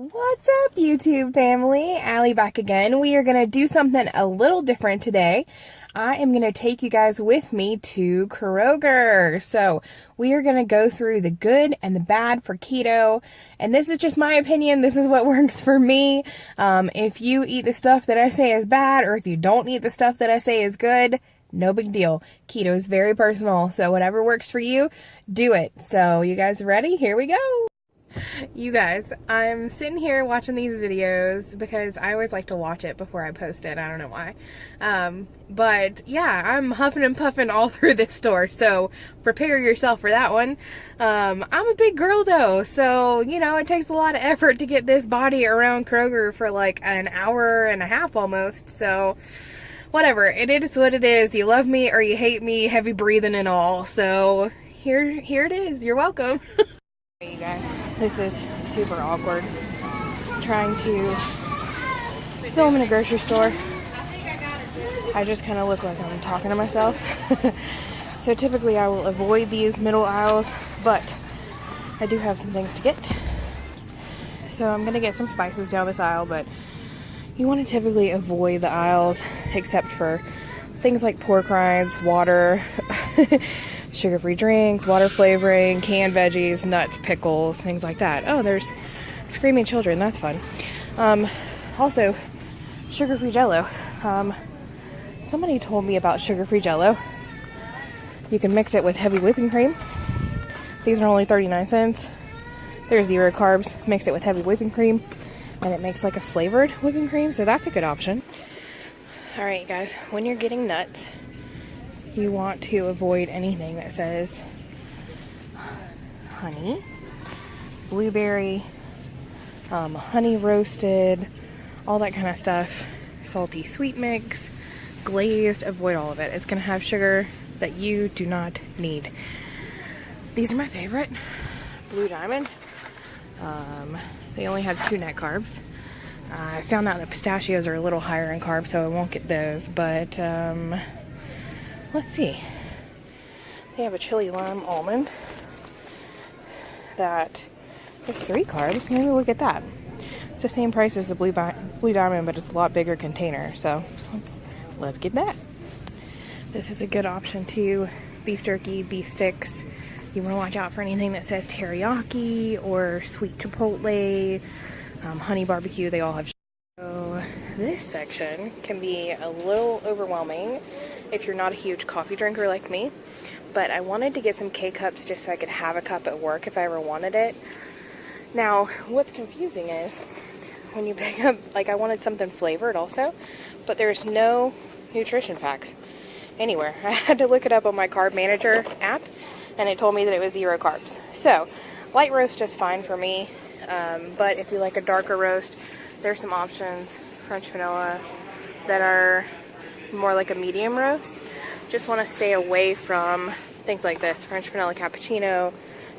What's up, YouTube family? Allie back again. We are going to do something a little different today. I am going to take you guys with me to Kroger. So we are going to go through the good and the bad for keto. And this is just my opinion. This is what works for me. If you eat the stuff that I say is bad, or if you don't eat the stuff that I say is good, no big deal. Keto is very personal. So whatever works for you, do it. So you guys ready? Here we go. You guys, I'm sitting here watching these videos because I always like to watch it before I post it. I don't know why. But yeah, I'm huffing and puffing all through this store, so prepare yourself for that one. I'm a big girl though, so you know, it takes a lot of effort to get this body around Kroger for like an hour and a half almost, so whatever. It is what it is. You love me or you hate me, heavy breathing and all. So here it is. You're welcome. Hey you guys, this is super awkward. Trying to film in a grocery store. I just kind of look like I'm talking to myself. So typically I will avoid these middle aisles, but I do have some things to get. So I'm going to get some spices down this aisle, but you want to typically avoid the aisles except for things like pork rinds, water, sugar-free drinks, water flavoring, canned veggies, nuts, pickles, things like that. Oh, there's screaming children. That's fun. Also, sugar-free Jell-O. Somebody told me about sugar-free Jell-O. You can mix it with heavy whipping cream. These are only 39 cents. They're 0 carbs. Mix it with heavy whipping cream, and it makes like a flavored whipping cream, so that's a good option. All right, guys, when you're getting nuts, you want to avoid anything that says honey, blueberry, honey roasted, all that kind of stuff, salty sweet mix, glazed. Avoid all of it. It's going to have sugar that you do not need. These are my favorite. Blue Diamond. They only have 2 net carbs. I found out that pistachios are a little higher in carbs, so I won't get those, but let's see. They have a chili lime almond that there's 3 carbs. Maybe we'll get that. It's the same price as the Blue Diamond, but it's a lot bigger container. So let's get that. This is a good option too. Beef jerky, beef sticks. You want to watch out for anything that says teriyaki or sweet chipotle, honey barbecue. They all have. So this section can be a little overwhelming if you're not a huge coffee drinker like me, but I wanted to get some K-cups just so I could have a cup at work if I ever wanted it. Now, what's confusing is when you pick up, like I wanted something flavored also, but there's no nutrition facts anywhere. I had to look it up on my Carb Manager app, and it told me that it was 0 carbs. So, light roast is fine for me, but if you like a darker roast, there's some options, French vanilla, that are more like a medium roast. Just want to stay away from things like this. French vanilla cappuccino,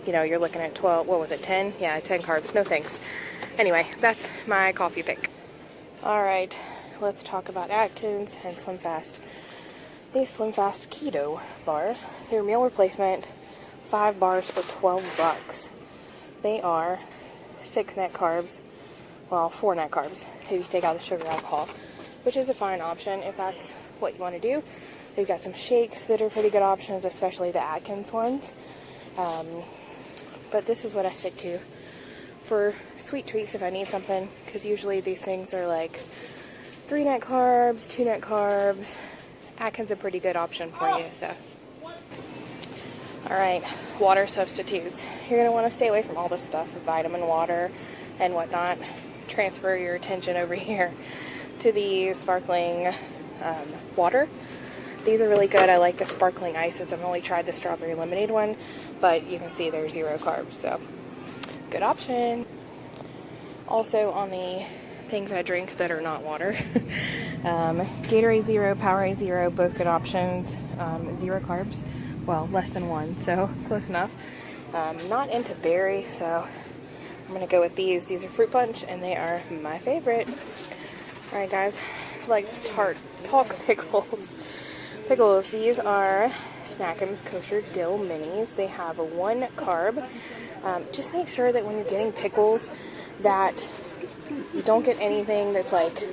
you know, you're looking at 12, what was it, 10? Yeah, 10 carbs, no thanks. Anyway, that's my coffee pick. Alright, let's talk about Atkins and Slim Fast. These Slim Fast Keto bars, they're meal replacement, 5 bars for 12 bucks. They are 6 net carbs, well, 4 net carbs, if you take out the sugar alcohol, which is a fine option if that's what you want to do. They've got some shakes that are pretty good options, especially the Atkins ones. But this is what I stick to for sweet treats if I need something, because usually these things are like 3 net carbs, 2 net carbs. Atkins is a pretty good option for you. So, alright, water substitutes. You're going to want to stay away from all this stuff, vitamin water and whatnot. Transfer your attention over here to the sparkling water. These are really good. I like the sparkling ices. I've only tried the strawberry lemonade one, but you can see they're 0 carbs, so good option. Also on the things I drink that are not water, Gatorade Zero, Powerade Zero, both good options. 0 carbs, well, less than 1, so close enough. Not into berry, so I'm gonna go with these. These are fruit punch, and they are my favorite. All right, guys, let's talk pickles. Pickles. These are Snackums Kosher Dill Minis. They have a 1 carb. Just make sure that when you're getting pickles that You don't get anything that's like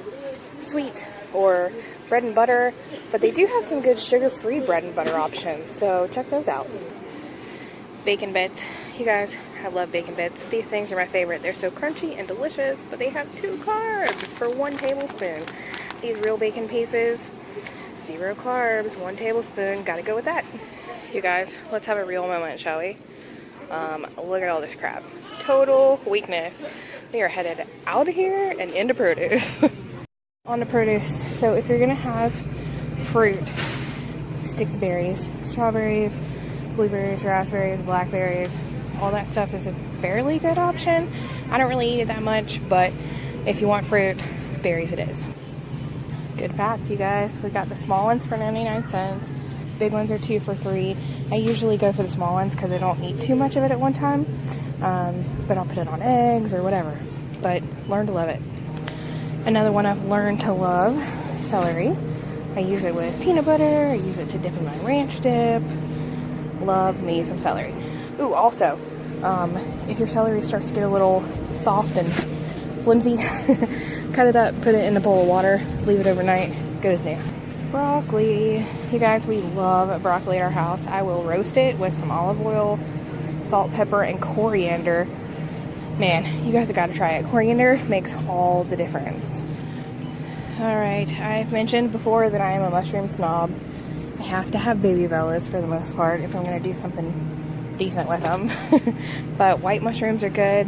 sweet or bread and butter, but they do have some good sugar-free bread and butter options, so check those out. Bacon bits. You guys, I love bacon bits. These things are my favorite. They're so crunchy and delicious, but they have 2 carbs for 1 tablespoon. These real bacon pieces, 0 carbs, 1 tablespoon. Gotta go with that. You guys, let's have a real moment, shall we? Look at all this crap. Total weakness. We are headed out of here and into produce. On to produce. So if you're gonna have fruit, stick to berries, strawberries, blueberries, raspberries, blackberries. All that stuff is a fairly good option. I don't really eat it that much, but if you want fruit, berries it is. Good fats, you guys. We got the small ones for 99 cents. Big ones are 2 for $3. I usually go for the small ones because I don't eat too much of it at one time. But I'll put it on eggs or whatever. But learn to love it. Another one I've learned to love, celery. I use it with peanut butter. I use it to dip in my ranch dip. Love me some celery. Ooh, also, if your celery starts to get a little soft and flimsy, cut it up, put it in a bowl of water, leave it overnight, good as new. Broccoli. You guys, we love broccoli at our house. I will roast it with some olive oil, salt, pepper, and coriander. Man, you guys have got to try it. Coriander makes all the difference. Alright, I've mentioned before that I am a mushroom snob. I have to have baby bellas for the most part if I'm going to do something decent with them. But white mushrooms are good.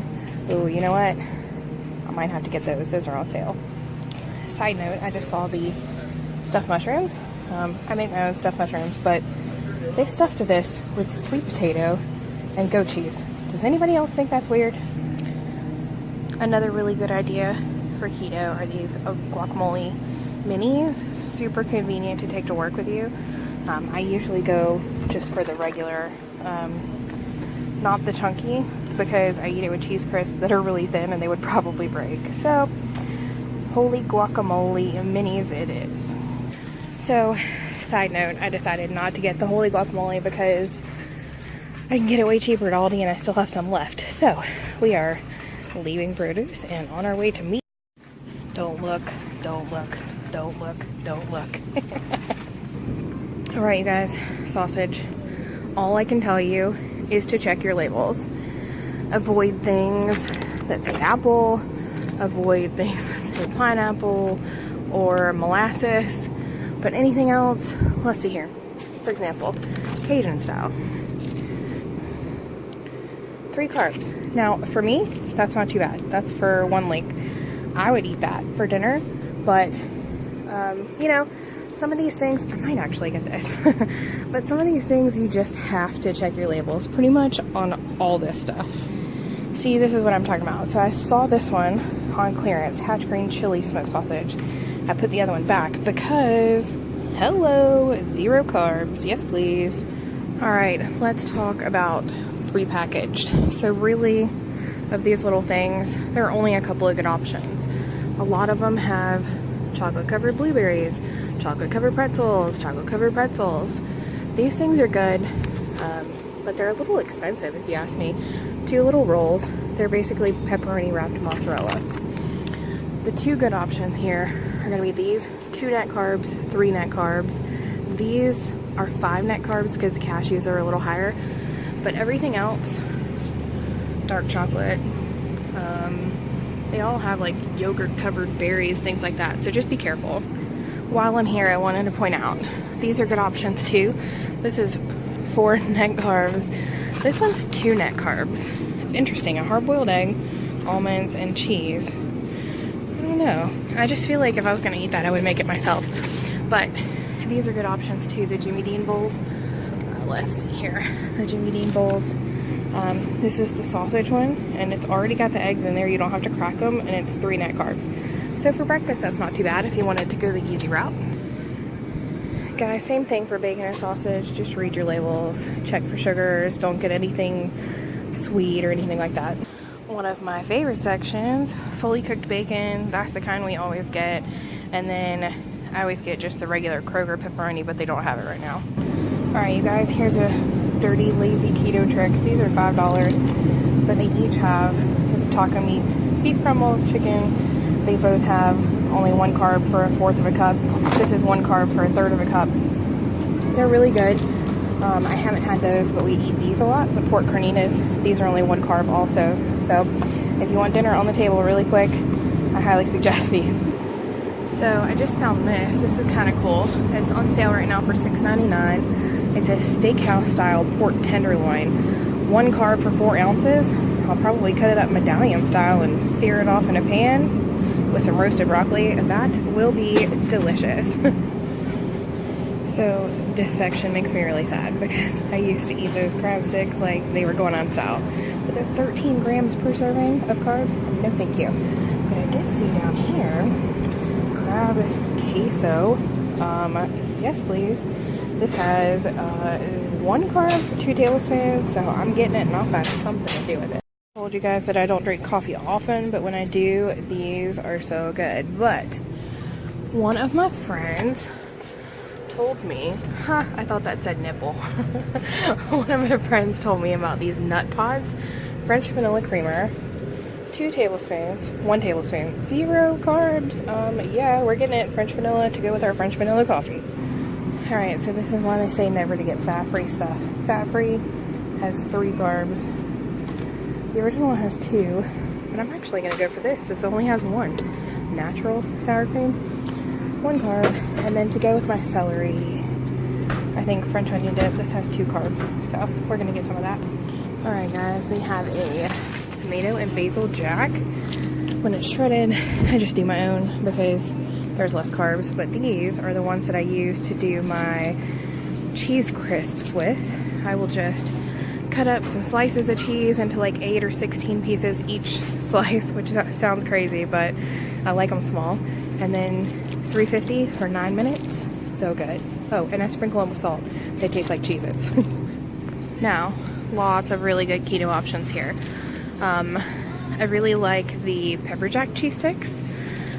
Ooh, you know what? I might have to get those. Those are on sale. Side note, I just saw the stuffed mushrooms. I make my own stuffed mushrooms, but they stuffed this with sweet potato and goat cheese. Does anybody else think that's weird? Another really good idea for keto are these guacamole minis. Super convenient to take to work with you. I usually go just for the regular, not the chunky, because I eat it with cheese crisps that are really thin and they would probably break. So, holy guacamole minis it is. So, side note, I decided not to get the holy guacamole because I can get it way cheaper at Aldi and I still have some left. So, we are leaving produce and on our way to meat. Don't look, don't look, don't look, don't look. Alright, you guys, sausage. All I can tell you is to check your labels. Avoid things that say apple, avoid things that say pineapple or molasses, but anything else, let's see here. For example, Cajun style. 3 carbs. Now, for me, that's not too bad. That's for 1 link. I would eat that for dinner, but, you know, some of these things, I might actually get this, but some of these things you just have to check your labels pretty much on all this stuff. See, this is what I'm talking about. So I saw this one on clearance, Hatch Green Chili Smoked Sausage. I put the other one back because, hello, 0 carbs. Yes, please. All right, let's talk about repackaged. So really, of these little things, there are only a couple of good options. A lot of them have chocolate covered blueberries, chocolate covered pretzels, chocolate covered pretzels. These things are good, but they're a little expensive if you ask me. 2 little rolls. They're basically pepperoni wrapped mozzarella. The 2 good options here are going to be these 2 net carbs, 3 net carbs. These are 5 net carbs because the cashews are a little higher, but everything else, dark chocolate, they all have like yogurt covered berries, things like that, so just be careful. While I'm here, I wanted to point out these are good options too. This is 4 net carbs. This one's 2 net carbs. It's interesting, a hard-boiled egg, almonds, and cheese. I don't know. I just feel like if I was going to eat that, I would make it myself. But these are good options too. The Jimmy Dean bowls. Let's see here. The Jimmy Dean bowls. This is the sausage one, and it's already got the eggs in there. You don't have to crack them, and it's 3 net carbs. So for breakfast, that's not too bad if you wanted to go the easy route. Guys, same thing for bacon and sausage. Just read your labels, check for sugars, don't get anything sweet or anything like that. One of my favorite sections, fully cooked bacon. That's the kind we always get. And then I always get just the regular Kroger pepperoni, but they don't have it right now. Alright, you guys, here's a dirty, lazy keto trick. These are $5, but they each have this taco meat beef crumbles, chicken. They both have only 1 carb for 1/4 of a cup. This is 1 carb for 1/3 of a cup. They're really good. I haven't had those, but we eat these a lot. The pork carnitas, these are only 1 carb also. So if you want dinner on the table really quick, I highly suggest these. So I just found this. This is kind of cool. It's on sale right now for $6.99. It's a steakhouse style pork tenderloin. 1 carb for 4 ounces. I'll probably cut it up medallion style and sear it off in a pan with some roasted broccoli. And that will be delicious. So this section makes me really sad because I used to eat those crab sticks like they were going on style. But they're 13 grams per serving of carbs. No thank you. But I did see down here, crab queso. Yes please. This has 1 carb for 2 tablespoons. So I'm getting it and I'll find something to do with it. I told you guys that I don't drink coffee often, but when I do, these are so good. But one of my friends told me, I thought that said nipple. One of my friends told me about these nut pods. French vanilla creamer, 2 tablespoons, 1 tablespoon, 0 carbs. Yeah, we're getting it French vanilla to go with our French vanilla coffee. Alright, so this is why they say never to get fat-free stuff. Fat-free has 3 carbs. The original one has 2, but I'm actually going to go for this. This only has 1. Natural sour cream. 1 carb, and then to go with my celery, I think French onion dip. This has 2 carbs, so we're gonna get some of that. All right, guys, they have a tomato and basil jack. When it's shredded, I just do my own because there's less carbs. But these are the ones that I use to do my cheese crisps with. I will just cut up some slices of cheese into like 8 or 16 pieces each slice, which sounds crazy, but I like them small. And then 350 for 9 minutes. So good. Oh, and I sprinkle them with salt. They taste like Cheez-Its. Now, lots of really good keto options here. I really like the pepper jack cheese sticks.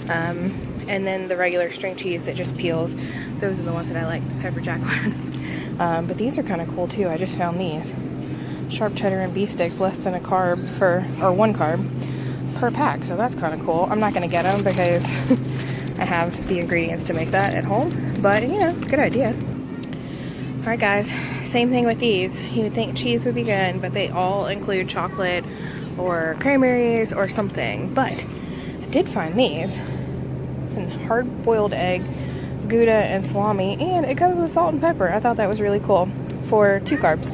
And then the regular string cheese that just peels. Those are the ones that I like, the pepper jack ones. But these are kind of cool too. I just found these. Sharp cheddar and beef sticks, less than 1 carb or 1 carb per pack. So that's kind of cool. I'm not going to get them because I have the ingredients to make that at home, but you know, good idea. All right, guys, same thing with these. You would think cheese would be good, but they all include chocolate or cranberries or something. But I did find these. It's a hard-boiled egg, Gouda, and salami, and it comes with salt and pepper. I thought that was really cool for 2 carbs.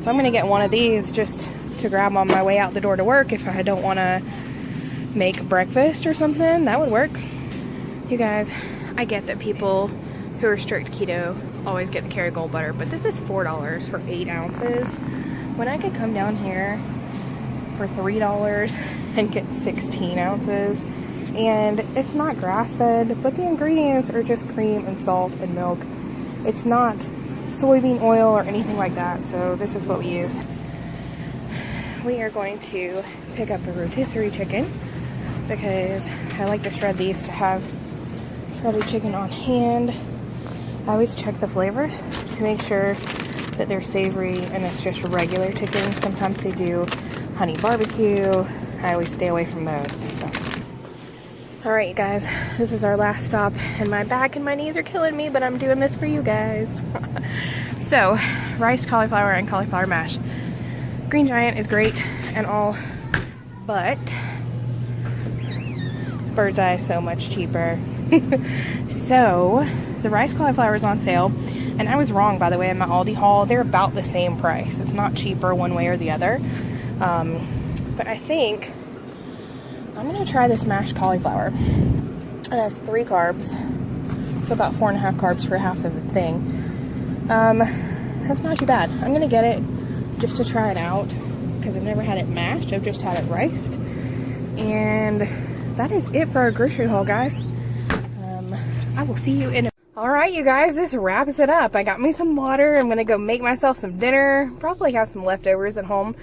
So I'm gonna get one of these just to grab on my way out the door to work if I don't want to make breakfast or something. That would work. You guys, I get that people who are strict keto always get the Kerrygold butter, but this is $4 for 8 ounces. When I could come down here for $3 and get 16 ounces, and it's not grass-fed, but the ingredients are just cream and salt and milk. It's not soybean oil or anything like that, so this is what we use. We are going to pick up a rotisserie chicken because I like to shred these to have shredded chicken on hand. I always check the flavors to make sure that they're savory and it's just regular chicken. Sometimes they do honey barbecue. I always stay away from those. So. All right, you guys, this is our last stop, and my back and my knees are killing me, but I'm doing this for you guys. So, rice, cauliflower, and cauliflower mash. Green Giant is great and all, but Bird's Eye is so much cheaper. So, the rice cauliflower is on sale, and I was wrong, by the way, in my Aldi haul. They're about the same price. It's not cheaper one way or the other. But I think I'm going to try this mashed cauliflower. It has 3 carbs, so about 4.5 carbs for half of the thing. That's not too bad. I'm going to get it just to try it out, because I've never had it mashed. I've just had it riced. And that is it for our grocery haul, guys. I will see you in a... Alright, you guys, this wraps it up. I got me some water. I'm going to go make myself some dinner. Probably have some leftovers at home.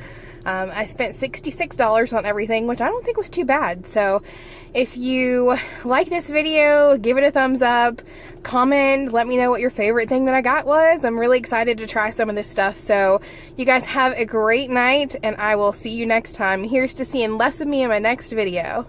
I spent $66 on everything, which I don't think was too bad. So if you like this video, give it a thumbs up, comment, let me know what your favorite thing that I got was. I'm really excited to try some of this stuff. So you guys have a great night, and I will see you next time. Here's to seeing less of me in my next video.